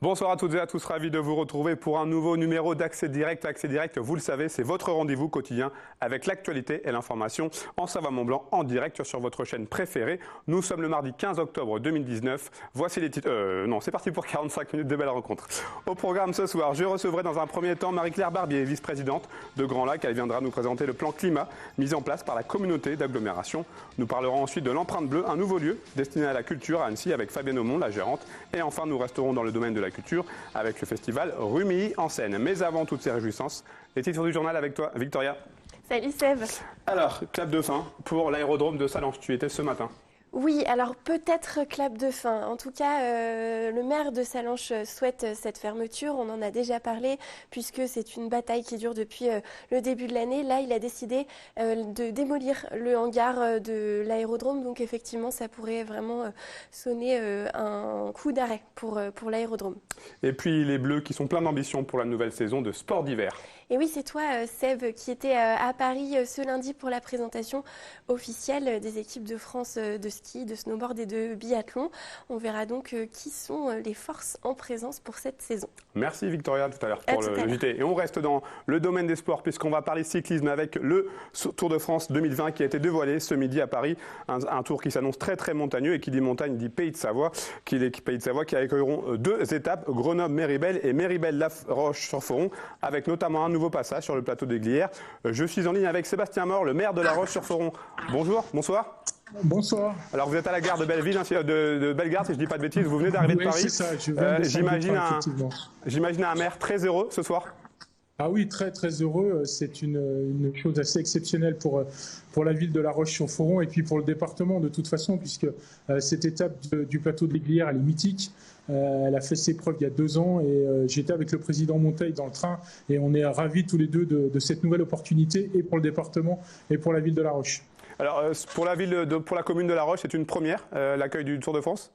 Bonsoir à toutes et à tous, ravi de vous retrouver pour un nouveau numéro d'Accès Direct. Accès Direct, vous le savez, c'est votre rendez-vous quotidien avec l'actualité et l'information en Savoie-Mont-Blanc en direct sur votre chaîne préférée. Nous sommes le mardi 15 octobre 2019. Voici les titres. Non, c'est parti pour 45 minutes de belle rencontre. Au programme ce soir, je recevrai dans un premier temps Marie-Claire Barbier, vice-présidente de Grand Lac. Elle viendra nous présenter le plan climat mis en place par la communauté d'agglomération. Nous parlerons ensuite de l'empreinte bleue, un nouveau lieu destiné à la culture à Annecy avec Fabienne Aumont, la gérante. Et enfin, nous resterons dans le domaine de la culture avec le festival Rumilly en Seine. Mais avant toutes ces réjouissances, les titres du journal avec toi, Victoria. Salut Seb. Alors, clap de fin pour l'aérodrome de Sallanches. Tu y étais ce matin. Oui, alors peut-être clap de fin. En tout cas, le maire de Sallanches souhaite cette fermeture. On en a déjà parlé puisque c'est une bataille qui dure depuis le début de l'année. Là, il a décidé de démolir le hangar de l'aérodrome. Donc effectivement, ça pourrait vraiment sonner un coup d'arrêt pour l'aérodrome. Et puis les Bleus qui sont pleins d'ambition pour la nouvelle saison de sport d'hiver. Et oui, c'est toi, Seb, qui était à Paris ce lundi pour la présentation officielle des équipes de France de ski, de snowboard et de biathlon. On verra donc qui sont les forces en présence pour cette saison. Merci Victoria tout à l'heure pour le JT. Et on reste dans le domaine des sports puisqu'on va parler cyclisme avec le Tour de France 2020 qui a été dévoilé ce midi à Paris. Un tour qui s'annonce très très montagneux et qui dit montagne dit Pays de Savoie. Qui accueilleront deux étapes, Grenoble-Méribel et Méribel-La Roche-sur-Foron, avec notamment un nouveau passage sur le plateau des Glières. Je suis en ligne avec Sébastien Mort, le maire de La Roche-sur-Foron. Bonjour, bonsoir. Bonsoir. Alors vous êtes à la gare de Belleville, de Bellegarde, si je ne dis pas de bêtises, vous venez d'arriver de Paris. Oui, c'est ça, je viens J'imagine un maire très heureux ce soir. Ah oui, très très heureux. C'est une chose assez exceptionnelle pour la ville de La Roche-sur-Foron et puis pour le département de toute façon, puisque cette étape du plateau des Glières, elle est mythique. Elle a fait ses preuves il y a 2 ans et j'étais avec le président Monteil dans le train et on est ravis tous les deux de cette nouvelle opportunité et pour le département et pour la ville de La Roche. Alors pour la commune de La Roche, c'est une première, l'accueil du Tour de France ?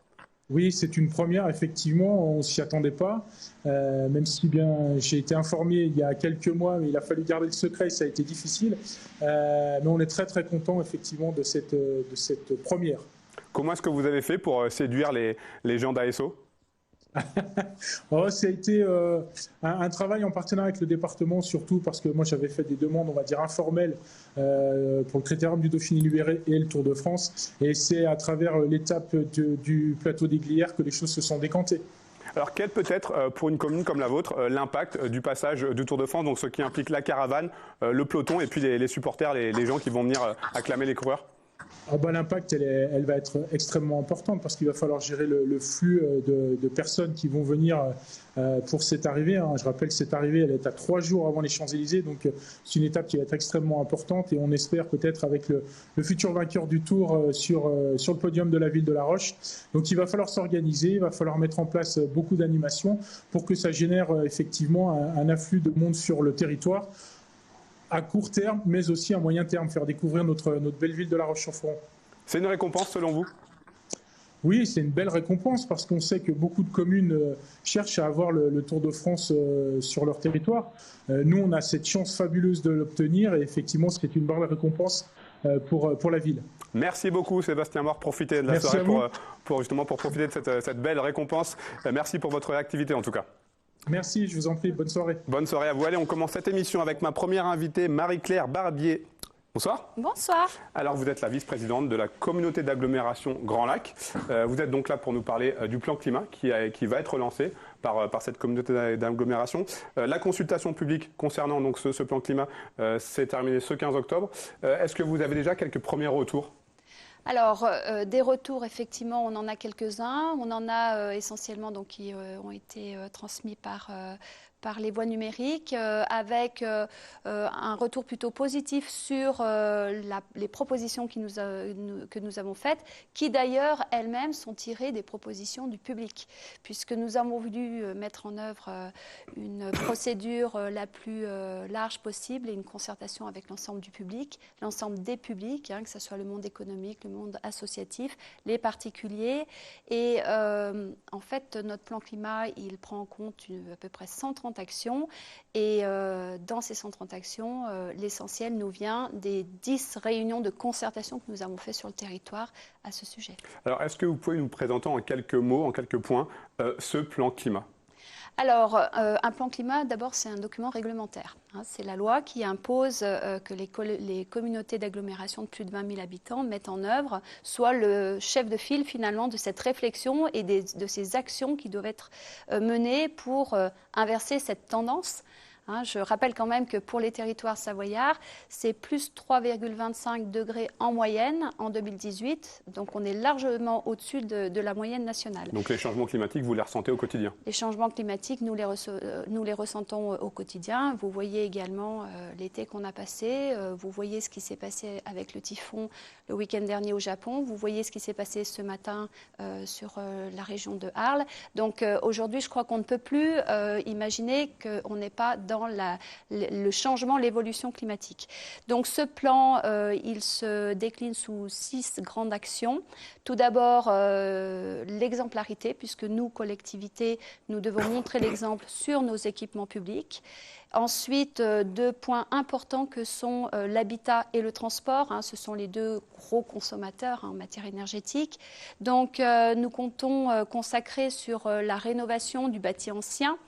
Oui, c'est une première, effectivement, on ne s'y attendait pas, même si bien j'ai été informé il y a quelques mois, mais il a fallu garder le secret, ça a été difficile, mais on est très très content effectivement de cette première. Comment est-ce que vous avez fait pour séduire les gens d'ASO ? Ça a été un travail en partenariat avec le département, surtout parce que moi j'avais fait des demandes, on va dire informelles, pour le Critérium du Dauphiné-Libéré et le Tour de France. Et c'est à travers l'étape du plateau des Glières que les choses se sont décantées. Alors quel peut être, pour une commune comme la vôtre, l'impact du passage du Tour de France, donc ce qui implique la caravane, le peloton et puis les supporters, les gens qui vont venir acclamer les coureurs ? L'impact, elle va être extrêmement importante parce qu'il va falloir gérer le flux de personnes qui vont venir pour cette arrivée. Je rappelle, cette arrivée, elle est à 3 jours avant les Champs-Élysées, donc c'est une étape qui va être extrêmement importante et on espère peut-être avec le futur vainqueur du Tour sur le podium de la ville de La Roche. Donc il va falloir s'organiser, il va falloir mettre en place beaucoup d'animations pour que ça génère effectivement un afflux de monde sur le territoire, à court terme, mais aussi à moyen terme, faire découvrir notre belle ville de La Roche-sur-Foron. C'est une récompense selon vous ? Oui, c'est une belle récompense parce qu'on sait que beaucoup de communes cherchent à avoir le Tour de France sur leur territoire. Nous, on a cette chance fabuleuse de l'obtenir et effectivement, c'est une belle récompense pour la ville. Merci beaucoup Sébastien Mort, profitez de la soirée pour profiter de cette belle récompense. Merci pour votre activité en tout cas. Merci, je vous en prie. Bonne soirée. Bonne soirée à vous. Allez, on commence cette émission avec ma première invitée, Marie-Claire Barbier. Bonsoir. Bonsoir. Alors, vous êtes la vice-présidente de la communauté d'agglomération Grand Lac. Vous êtes donc là pour nous parler du plan climat qui va être lancé par cette communauté d'agglomération. La consultation publique concernant donc ce plan climat s'est terminée ce 15 octobre. Est-ce que vous avez déjà quelques premiers retours ? Alors, des retours, effectivement, on en a quelques-uns. On en a essentiellement donc, qui ont été transmis par les voies numériques, avec un retour plutôt positif sur les propositions que nous avons faites, qui d'ailleurs elles-mêmes sont tirées des propositions du public, puisque nous avons voulu mettre en œuvre une procédure la plus large possible et une concertation avec l'ensemble du public, l'ensemble des publics, que ce soit le monde économique, le monde associatif, les particuliers. Et en fait, notre plan climat, il prend en compte à peu près 130 actions. Et dans ces 130 actions, l'essentiel nous vient des 10 réunions de concertation que nous avons faites sur le territoire à ce sujet. Alors, est-ce que vous pouvez nous présenter en quelques mots, en quelques points, ce plan climat ? Alors, un plan climat, d'abord, c'est un document réglementaire. Hein. C'est la loi qui impose que les communautés d'agglomération de plus de 20 000 habitants mettent en œuvre, soit le chef de file finalement de cette réflexion et de ces actions qui doivent être menées pour inverser cette tendance. Hein, je rappelle quand même que pour les territoires savoyards, c'est plus 3,25 degrés en moyenne en 2018. Donc on est largement au-dessus de la moyenne nationale. Donc les changements climatiques, vous les ressentez au quotidien? Les changements climatiques, nous les ressentons au quotidien. Vous voyez également l'été qu'on a passé. Vous voyez ce qui s'est passé avec le typhon le week-end dernier au Japon. Vous voyez ce qui s'est passé ce matin sur la région de Arles. Donc aujourd'hui, je crois qu'on ne peut plus imaginer qu'on n'est pas dans le changement, l'évolution climatique. Donc ce plan, il se décline sous 6 grandes actions. Tout d'abord, l'exemplarité, puisque nous, collectivités, nous devons montrer l'exemple sur nos équipements publics. Ensuite, 2 points importants que sont l'habitat et le transport. Hein, ce sont les 2 gros consommateurs en matière énergétique. Donc, nous comptons consacrer sur la rénovation du bâti ancien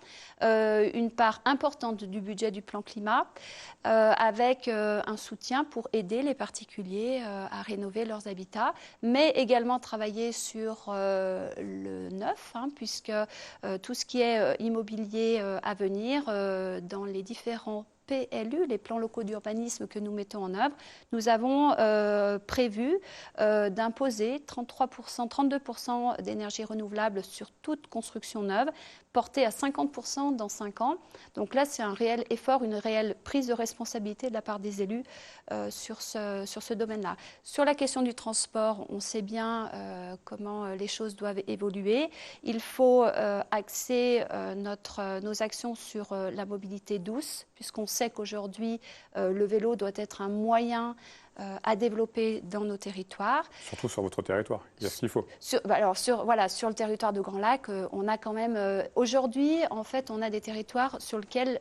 une part importante du budget du plan climat, avec un soutien pour aider les particuliers à rénover leurs habitats, mais également travailler sur le neuf, hein, puisque tout ce qui est immobilier à venir dans les différents PLU, les plans locaux d'urbanisme que nous mettons en œuvre, nous avons prévu d'imposer 33%, 32% d'énergie renouvelable sur toute construction neuve, portée à 50% dans 5 ans. Donc là, c'est un réel effort, une réelle prise de responsabilité de la part des élus sur ce domaine-là. Sur la question du transport, on sait bien comment les choses doivent évoluer. Il faut axer nos actions sur la mobilité douce, puisqu'on sait qu'aujourd'hui, le vélo doit être un moyen à développer dans nos territoires. Surtout sur votre territoire, il y a ce qu'il faut. Sur le territoire de Grand Lac, on a quand même... aujourd'hui, en fait, on a des territoires sur lesquels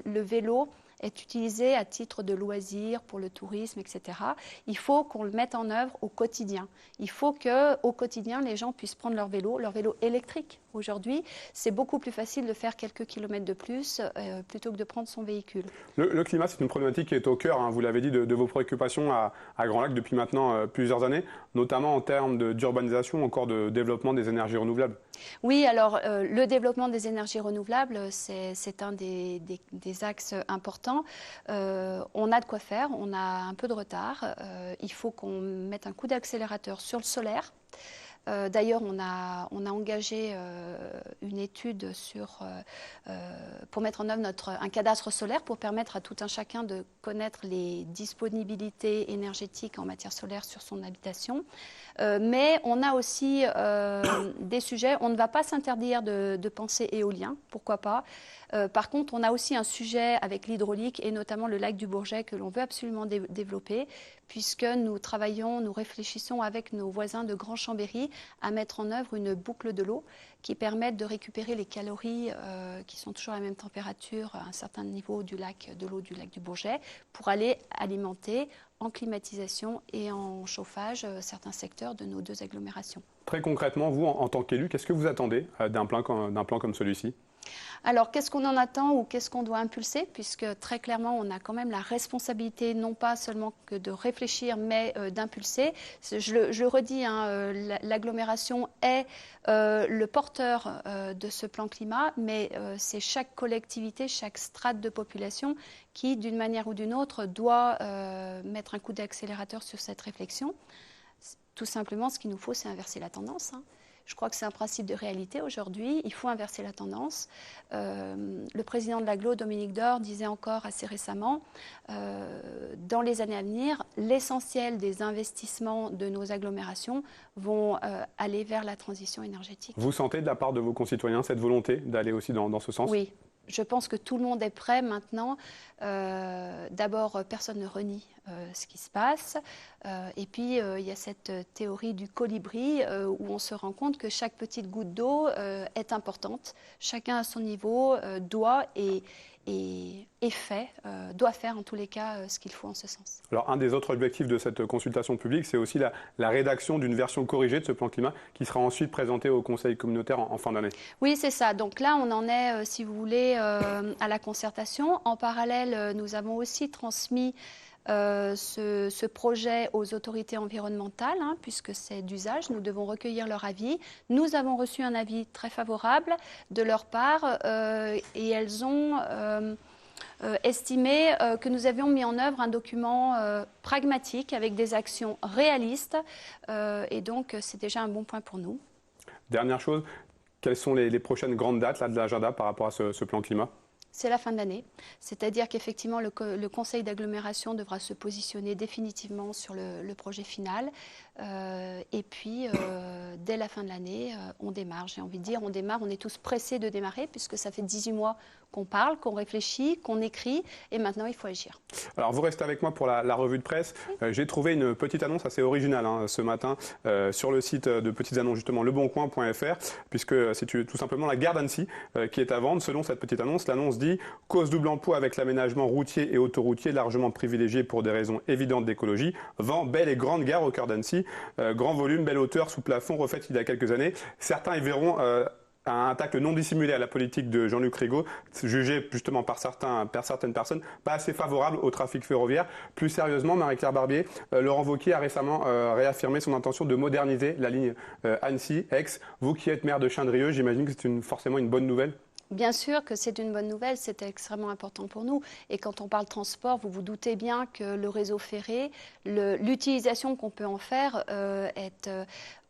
le vélo est utilisé à titre de loisir, pour le tourisme, etc. Il faut qu'on le mette en œuvre au quotidien. Il faut qu'au quotidien, les gens puissent prendre leur vélo électrique. Aujourd'hui, c'est beaucoup plus facile de faire quelques kilomètres de plus plutôt que de prendre son véhicule. Le climat, c'est une problématique qui est au cœur, hein, vous l'avez dit, de vos préoccupations à Grand Lac depuis maintenant plusieurs années, notamment en termes d'urbanisation, encore de développement des énergies renouvelables. Oui, alors le développement des énergies renouvelables, c'est un des axes importants. On a de quoi faire, on a un peu de retard. Il faut qu'on mette un coup d'accélérateur sur le solaire. D'ailleurs, on a engagé une étude pour mettre en œuvre un cadastre solaire pour permettre à tout un chacun de connaître les disponibilités énergétiques en matière solaire sur son habitation. Mais on a aussi des sujets, on ne va pas s'interdire de penser éolien, pourquoi pas. Par contre, on a aussi un sujet avec l'hydraulique et notamment le lac du Bourget que l'on veut absolument développer, puisque nous réfléchissons avec nos voisins de Grand Chambéry à mettre en œuvre une boucle de l'eau qui permette de récupérer les calories qui sont toujours à la même température à un certain niveau de l'eau du lac du Bourget pour aller alimenter en climatisation et en chauffage certains secteurs de nos 2 agglomérations. Très concrètement, vous, en tant qu'élu, qu'est-ce que vous attendez d'un plan comme celui-ci ? Alors, qu'est-ce qu'on en attend ou qu'est-ce qu'on doit impulser? Puisque très clairement, on a quand même la responsabilité, non pas seulement que de réfléchir, mais d'impulser. Je le redis, hein, l'agglomération est le porteur de ce plan climat, mais c'est chaque collectivité, chaque strate de population qui, d'une manière ou d'une autre, doit mettre un coup d'accélérateur sur cette réflexion. Tout simplement, ce qu'il nous faut, c'est inverser la tendance, hein. Je crois que c'est un principe de réalité aujourd'hui. Il faut inverser la tendance. Le président de l'Agglo, Dominique Dore, disait encore assez récemment, dans les années à venir, l'essentiel des investissements de nos agglomérations vont aller vers la transition énergétique. Vous sentez de la part de vos concitoyens cette volonté d'aller aussi dans ce sens? Oui. Je pense que tout le monde est prêt maintenant. D'abord, personne ne renie ce qui se passe. Et puis, il y a cette théorie du colibri où on se rend compte que chaque petite goutte d'eau est importante. Chacun à son niveau doit et est fait, doit faire en tous les cas ce qu'il faut en ce sens. Alors, un des autres objectifs de cette consultation publique, c'est aussi la rédaction d'une version corrigée de ce plan climat qui sera ensuite présentée au Conseil communautaire en fin d'année. Oui, c'est ça. Donc là, on en est, si vous voulez, à la concertation. En parallèle, nous avons aussi transmis ce projet aux autorités environnementales, puisque c'est d'usage, nous devons recueillir leur avis. Nous avons reçu un avis très favorable de leur part et elles ont estimé que nous avions mis en œuvre un document pragmatique avec des actions réalistes et donc c'est déjà un bon point pour nous. Dernière chose, quelles sont les prochaines grandes dates de l'agenda par rapport à ce plan climat ? C'est la fin de l'année, c'est-à-dire qu'effectivement le conseil d'agglomération devra se positionner définitivement sur le projet final et puis dès la fin de l'année on démarre, j'ai envie de dire on démarre, on est tous pressés de démarrer puisque ça fait 18 mois qu'on parle, qu'on réfléchit, qu'on écrit et maintenant il faut agir. Alors vous restez avec moi pour la revue de presse, j'ai trouvé une petite annonce assez originale ce matin sur le site de petites annonces justement leboncoin.fr puisque c'est tout simplement la gare d'Annecy qui est à vendre. Selon cette petite annonce, l'annonce dit « Cause double emploi avec l'aménagement routier et autoroutier largement privilégié pour des raisons évidentes d'écologie. Vend belle et grande gare au cœur d'Annecy. Grand volume, belle hauteur, sous plafond, refaite il y a quelques années. Certains y verront un attaque non dissimulé à la politique de Jean-Luc Rigaud, jugé justement par certaines personnes pas assez favorable au trafic ferroviaire. Plus sérieusement, Marie-Claire Barbier, Laurent Wauquiez a récemment réaffirmé son intention de moderniser la ligne Annecy-Aix. Vous qui êtes maire de Chindrieux, j'imagine que c'est forcément une bonne nouvelle. Bien sûr que c'est une bonne nouvelle, c'est extrêmement important pour nous. Et quand on parle transport, vous vous doutez bien que le réseau ferré, l'utilisation qu'on peut en faire est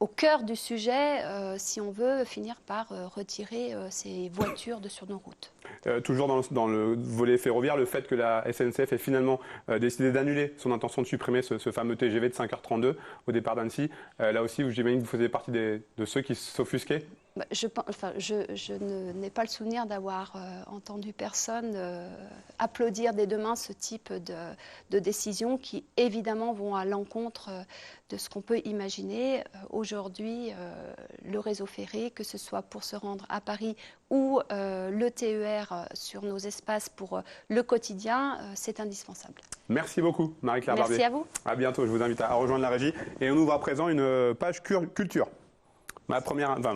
au cœur du sujet si on veut finir par retirer ces voitures sur nos routes. Toujours dans le volet ferroviaire, le fait que la SNCF ait finalement décidé d'annuler son intention de supprimer ce fameux TGV de 5h32 au départ d'Annecy, là aussi, j'imagine que vous faisiez partie de ceux qui s'offusquaient. Je n'ai pas le souvenir d'avoir entendu personne applaudir des deux mains ce type de décisions qui évidemment vont à l'encontre de ce qu'on peut imaginer. Aujourd'hui, le réseau ferré, que ce soit pour se rendre à Paris ou le TER sur nos espaces pour le quotidien, c'est indispensable. Merci beaucoup Marie-Claire Barbier. Merci à vous. À bientôt, je vous invite à rejoindre la régie et on ouvre à présent une page culture. Ma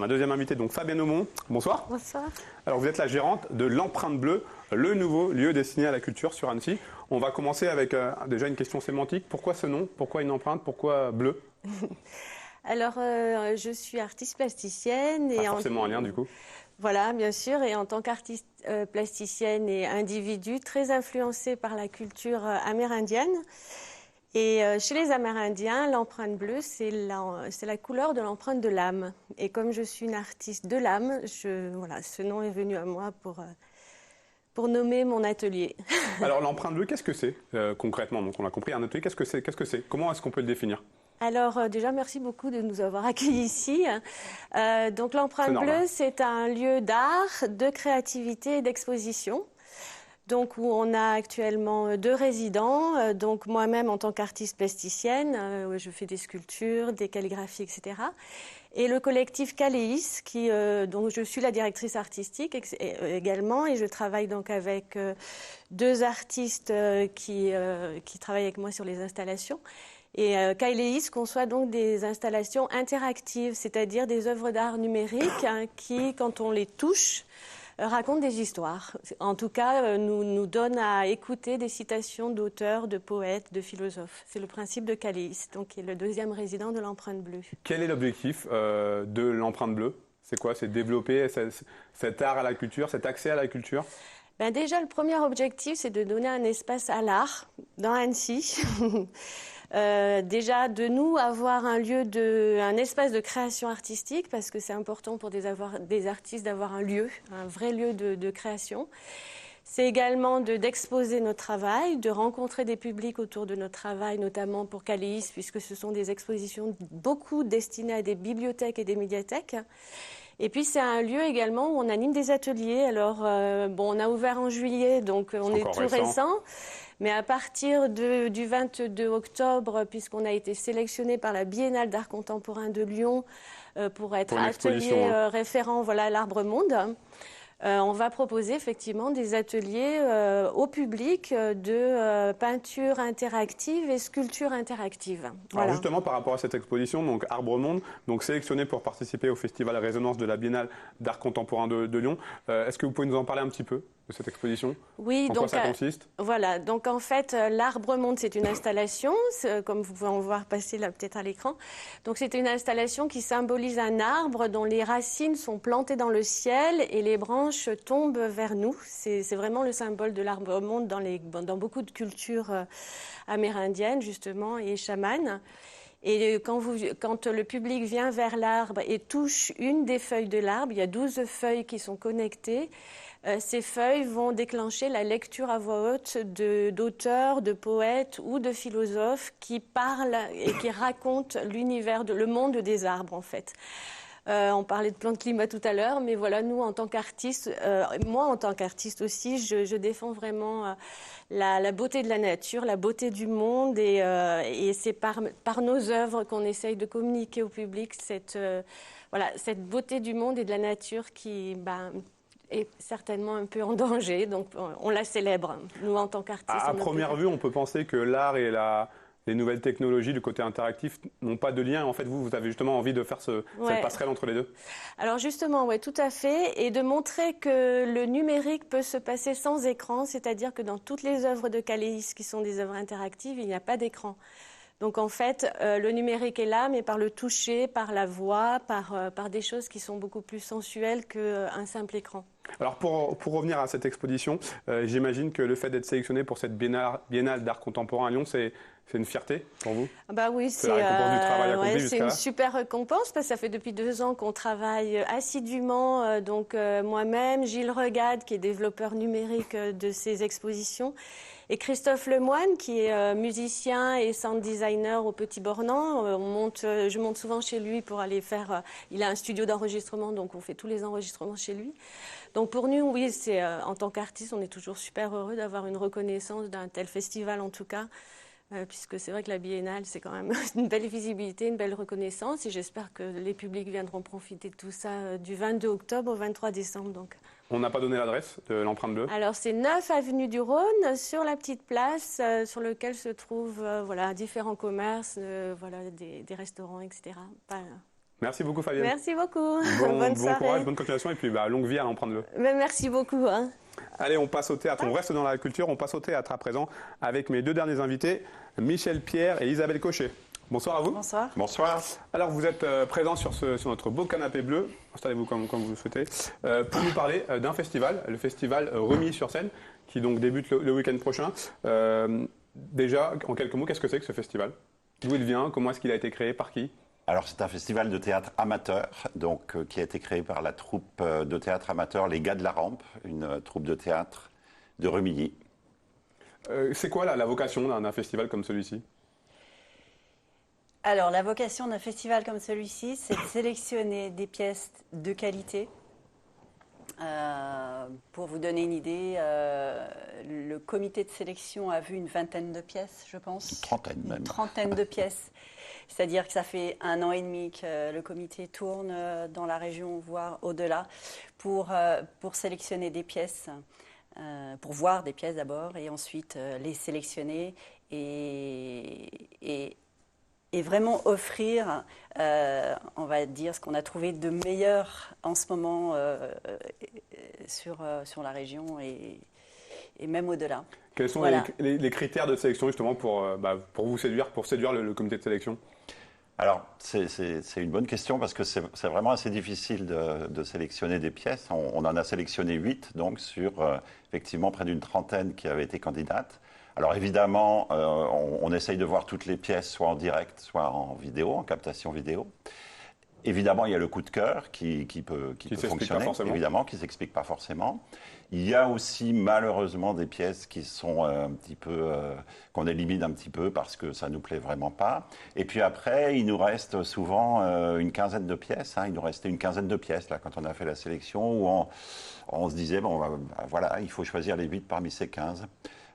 deuxième invitée, donc Fabienne Aumont. Bonsoir. Bonsoir. Alors vous êtes la gérante de l'Empreinte Bleue, le nouveau lieu destiné à la culture sur Annecy. On va commencer avec déjà une question sémantique. Pourquoi ce nom? Pourquoi une empreinte? Pourquoi bleu? Alors je suis artiste plasticienne. Pas forcément un lien du coup. Voilà, bien sûr. Et en tant qu'artiste plasticienne et individu très influencée par la culture amérindienne. Et chez les Amérindiens, l'empreinte bleue, c'est la couleur de l'empreinte de l'âme. Et comme je suis une artiste de l'âme, ce nom est venu à moi pour nommer mon atelier. Alors l'empreinte bleue, qu'est-ce que c'est concrètement? Donc on l'a compris, un atelier, qu'est-ce que c'est? Comment est-ce qu'on peut le définir? Alors déjà, merci beaucoup de nous avoir accueillis ici. Donc l'empreinte bleue, c'est un lieu d'art, de créativité et d'exposition. Donc, où on a actuellement 2 résidents. Donc, moi-même, en tant qu'artiste plasticienne, je fais des sculptures, des calligraphies, etc. Et le collectif Caléis, dont je suis la directrice artistique également. Et je travaille donc avec 2 artistes qui travaillent avec moi sur les installations. Et Caléis conçoit donc des installations interactives, c'est-à-dire des œuvres d'art numériques qui, quand on les touche, racontent des histoires. En tout cas, nous donnent à écouter des citations d'auteurs, de poètes, de philosophes. C'est le principe de Caléis, donc qui est le 2e résident de l'Empreinte Bleue. Quel est l'objectif de l'Empreinte Bleue? C'est quoi? C'est développer cet art à la culture, cet accès à la culture? Déjà, le premier objectif, c'est de donner un espace à l'art dans Annecy. Déjà, de nous avoir un espace de création artistique, parce que c'est important pour des artistes d'avoir un lieu, un vrai lieu de création. C'est également d'exposer notre travail, de rencontrer des publics autour de notre travail, notamment pour Caléis, puisque ce sont des expositions beaucoup destinées à des bibliothèques et des médiathèques. Et puis c'est un lieu également où on anime des ateliers. Alors on a ouvert en juillet, donc on est tout récent. Mais à partir du 22 octobre, puisqu'on a été sélectionné par la Biennale d'art contemporain de Lyon pour être atelier référent, l'Arbre Monde. on va proposer effectivement des ateliers au public de peinture interactive et sculpture interactive. Voilà. Alors justement, par rapport à cette exposition, donc Arbre Monde, donc sélectionné pour participer au festival Résonance de la Biennale d'art contemporain de Lyon. Est-ce que vous pouvez nous en parler un petit peu de cette exposition? Oui, en donc quoi ça consiste? Voilà, donc en fait, l'Arbre Monde, c'est une installation, comme vous pouvez en voir passer là peut-être à l'écran. Donc c'est une installation qui symbolise un arbre dont les racines sont plantées dans le ciel et les branches tombent vers nous. C'est vraiment le symbole de l'Arbre Monde dans beaucoup de cultures amérindiennes justement et chamanes. Et quand le public vient vers l'arbre et touche une des feuilles de l'arbre, il y a 12 feuilles qui sont connectées. Ces feuilles vont déclencher la lecture à voix haute d'auteurs, de poètes ou de philosophes qui parlent et qui racontent le monde des arbres en fait. On parlait de plan de climat tout à l'heure, mais voilà, nous en tant qu'artistes, moi en tant qu'artiste aussi, je défends vraiment la beauté de la nature, la beauté du monde et c'est par nos œuvres qu'on essaye de communiquer au public cette beauté du monde et de la nature qui est certainement un peu en danger, donc on la célèbre, nous en tant qu'artistes. À première vue, on peut penser que l'art et les nouvelles technologies du côté interactif n'ont pas de lien. En fait, vous avez justement envie de faire cette passerelle entre les deux. Alors justement, oui, tout à fait. Et de montrer que le numérique peut se passer sans écran, c'est-à-dire que dans toutes les œuvres de Caléis qui sont des œuvres interactives, il n'y a pas d'écran. Donc en fait, le numérique est là, mais par le toucher, par la voix, par des choses qui sont beaucoup plus sensuelles qu'un simple écran. Alors pour revenir à cette exposition, j'imagine que le fait d'être sélectionné pour cette biennale d'art contemporain à Lyon, c'est une fierté pour vous? Bah oui, c'est une super récompense parce que ça fait depuis 2 ans qu'on travaille assidûment. Donc moi-même, Gilles Regade, qui est développeur numérique de ces expositions, et Christophe Lemoine, qui est musicien et sound designer au Petit Bornand. Je monte souvent chez lui pour aller faire... il a un studio d'enregistrement, donc on fait tous les enregistrements chez lui. Donc pour nous, oui, en tant qu'artiste, on est toujours super heureux d'avoir une reconnaissance d'un tel festival en tout cas. Puisque c'est vrai que la Biennale, c'est quand même une belle visibilité, une belle reconnaissance. Et j'espère que les publics viendront profiter de tout ça du 22 octobre au 23 décembre. Donc. On n'a pas donné l'adresse de l'empreinte bleue? Alors, c'est 9 avenue du Rhône, sur la petite place, sur lequel se trouvent différents commerces, des restaurants, etc. Merci beaucoup, Fabienne. Merci beaucoup. Bon courage, bonne continuation et puis longue vie à l'empreinte bleue. Merci beaucoup. Allez, on passe au théâtre. On reste dans la culture, on passe au théâtre à présent avec mes 2 derniers invités, Michel Pierre et Isabelle Cochet. Bonsoir à vous. Bonsoir. Bonsoir. Alors, vous êtes présents sur notre beau canapé bleu. Installez-vous comme vous le souhaitez. Pour nous parler d'un festival, le festival Remis sur scène, qui donc débute le week-end prochain. Déjà, en quelques mots, qu'est-ce que c'est que ce festival? D'où il vient? Comment est-ce qu'il a été créé? Par qui? Alors, c'est un festival de théâtre amateur, qui a été créé par la troupe de théâtre amateur Les Gars de la Rampe, une troupe de théâtre de Remilly. C'est quoi la vocation d'un festival comme celui-ci? Alors, la vocation d'un festival comme celui-ci, c'est de sélectionner des pièces de qualité. Pour vous donner une idée, le comité de sélection a vu une 20aine de pièces, je pense. Une trentaine même. Une trentaine de pièces. C'est-à-dire que ça fait 1 an et demi que le comité tourne dans la région, voire au-delà, pour sélectionner des pièces, pour voir des pièces d'abord, et ensuite les sélectionner et vraiment offrir, on va dire, ce qu'on a trouvé de meilleur en ce moment sur la région et même au-delà. Quels sont les critères de sélection justement pour vous séduire, pour séduire le comité de sélection? Alors, c'est une bonne question parce que c'est vraiment assez difficile de sélectionner des pièces. On en a sélectionné 8, donc, sur effectivement près d'une trentaine qui avaient été candidates. Alors évidemment, on essaye de voir toutes les pièces, soit en direct, soit en vidéo, en captation vidéo. Évidemment, il y a le coup de cœur qui peut fonctionner, évidemment, qui ne s'explique pas forcément. Il y a aussi malheureusement des pièces qui sont un petit peu, qu'on élimine un petit peu parce que ça ne nous plaît vraiment pas. Et puis après, il nous reste souvent une quinzaine de pièces. Il nous restait une quinzaine de pièces là, quand on a fait la sélection, où on se disait, voilà, il faut choisir les 8 parmi ces 15.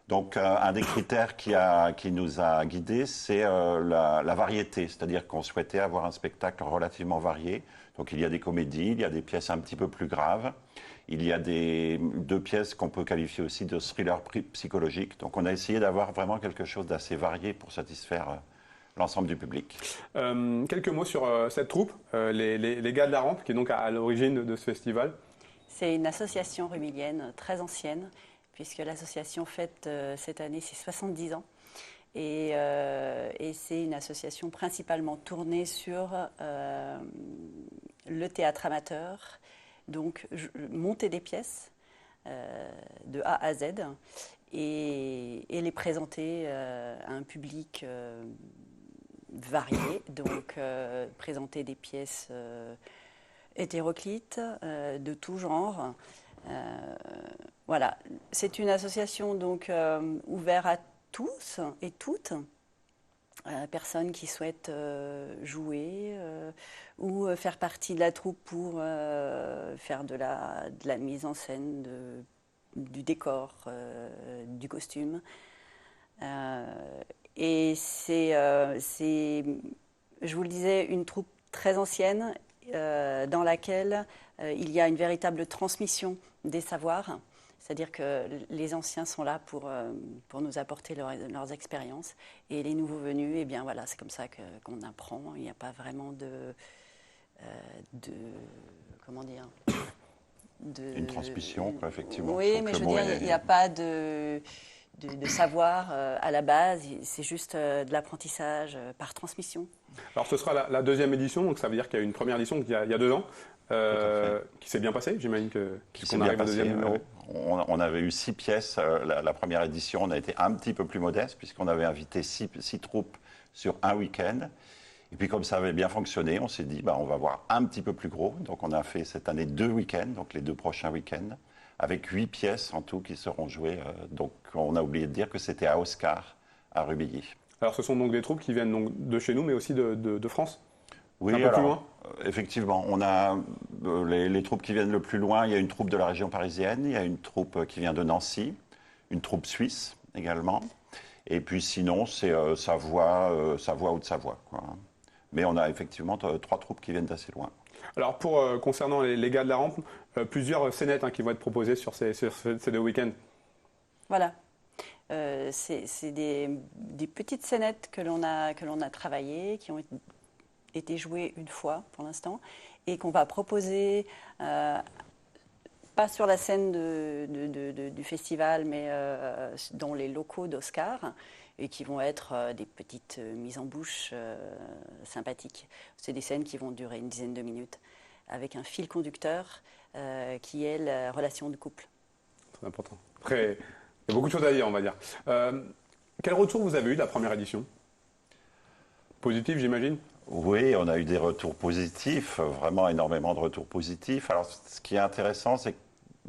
Donc, un des critères qui nous a guidés, c'est la variété. C'est-à-dire qu'on souhaitait avoir un spectacle relativement varié. Donc, il y a des comédies, il y a des pièces un petit peu plus graves. Il y a deux pièces qu'on peut qualifier aussi de thriller psychologique. Donc on a essayé d'avoir vraiment quelque chose d'assez varié pour satisfaire l'ensemble du public. Quelques mots sur cette troupe, les gars de la rampe, qui est donc à l'origine de ce festival. C'est une association rumilienne très ancienne, puisque l'association fête cette année ses 70 ans. Et c'est une association principalement tournée sur le théâtre amateur, donc monter des pièces de A à Z et les présenter à un public varié, donc présenter des pièces hétéroclites de tout genre. Voilà, c'est une association donc ouverte à tous et toutes, personnes qui souhaitent jouer ou faire partie de la troupe pour faire de la mise en scène, du décor, du costume. Et c'est, je vous le disais, une troupe très ancienne dans laquelle il y a une véritable transmission des savoirs. C'est-à-dire que les anciens sont là pour nous apporter leurs expériences. Et les nouveaux venus, eh bien voilà, c'est comme ça qu'on apprend. Il n'y a pas vraiment comment dire une transmission, quoi, effectivement. Oui, mais je veux dire, il n'y a pas de savoir à la base. C'est juste de l'apprentissage par transmission. Alors ce sera la deuxième édition, donc ça veut dire qu'il y a eu une première édition il y a 2 ans. Qui s'est bien passé, j'imagine qu'on arrive au deuxième numéro. On avait eu 6 pièces. La première édition, on a été un petit peu plus modeste puisqu'on avait invité 6 troupes sur un week-end. Et puis comme ça avait bien fonctionné, on s'est dit on va voir un petit peu plus gros. Donc on a fait cette année 2 week-ends, donc les 2 prochains week-ends, avec 8 pièces en tout qui seront jouées. Donc on a oublié de dire que c'était à Oscar, à Rubilly. Alors ce sont donc des troupes qui viennent donc de chez nous, mais aussi de France. Oui, un peu plus loin. Effectivement, on a les troupes qui viennent le plus loin. Il y a une troupe de la région parisienne, il y a une troupe qui vient de Nancy, une troupe suisse également. Et puis sinon, c'est Savoie ou de Savoie, quoi. Mais on a effectivement 3 troupes qui viennent d'assez loin. Alors concernant les gars de la rampe, plusieurs scénettes qui vont être proposées sur ces 2 week-ends. Voilà. C'est des petites scénettes que l'on a travaillées, qui ont été jouées une fois pour l'instant, et qu'on va proposer, pas sur la scène du festival, mais dans les locaux d'Oscar, et qui vont être des petites mises en bouche sympathiques. C'est des scènes qui vont durer une dizaine de minutes, avec un fil conducteur qui est la relation de couple. Très important. Il y a beaucoup de choses à dire, on va dire. Quel retour vous avez eu de la première édition? Positif, j'imagine? Oui, on a eu des retours positifs, vraiment énormément de retours positifs. Alors, ce qui est intéressant, c'est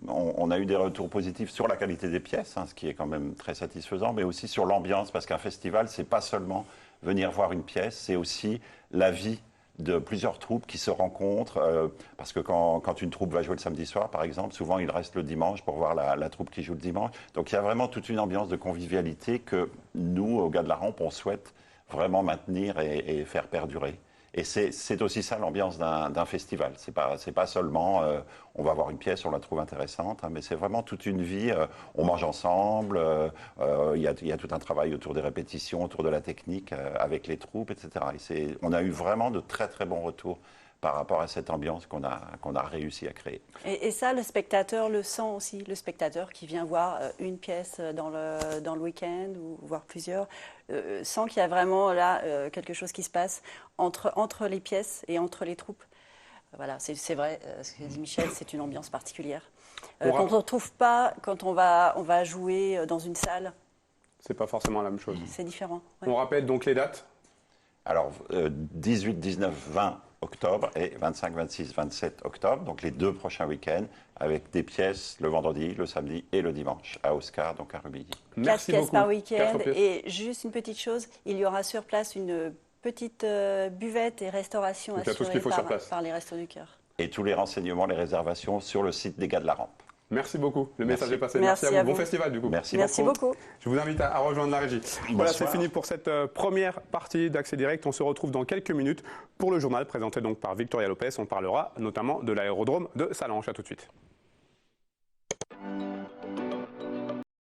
qu'on a eu des retours positifs sur la qualité des pièces, ce qui est quand même très satisfaisant, mais aussi sur l'ambiance, parce qu'un festival, c'est pas seulement venir voir une pièce, c'est aussi la vie de plusieurs troupes qui se rencontrent, parce que quand une troupe va jouer le samedi soir, par exemple, souvent il reste le dimanche pour voir la troupe qui joue le dimanche. Donc il y a vraiment toute une ambiance de convivialité que nous, au Gars de la Rampe, on souhaite vraiment maintenir et faire perdurer. Et c'est aussi ça l'ambiance d'un festival. C'est pas seulement on va voir une pièce, on la trouve intéressante, mais c'est vraiment toute une vie. On mange ensemble, il y a tout un travail autour des répétitions, autour de la technique, avec les troupes, etc. Et on a eu vraiment de très très bons retours par rapport à cette ambiance qu'on a réussi à créer. Et ça, le spectateur le sent aussi. Le spectateur qui vient voir une pièce dans le week-end ou voir plusieurs, sent qu'il y a vraiment là quelque chose qui se passe entre les pièces et entre les troupes. Voilà, c'est vrai, ce que dit Michel, c'est une ambiance particulière. Qu'on ne retrouve pas quand on va jouer dans une salle. C'est pas forcément la même chose. C'est différent. Ouais. On rappelle donc les dates? Alors, 18, 19, 20 octobre et 25, 26, 27 octobre, donc les 2 prochains week-ends, avec des pièces le vendredi, le samedi et le dimanche à Oscar, donc à Rubilly. 4 pièces par week-end. Et juste une petite chose, il y aura sur place une petite buvette et restauration assurée par les Restos du Cœur. Et tous les renseignements, les réservations sur le site des Gars de la Rampe. Merci beaucoup. Le message est passé. Merci à vous. Bon festival du coup. Merci beaucoup. Je vous invite à rejoindre la régie. Voilà, c'est fini pour cette première partie d'Accès Direct. On se retrouve dans quelques minutes pour le journal présenté donc par Victoria Lopez. On parlera notamment de l'aérodrome de Sallanches. À tout de suite.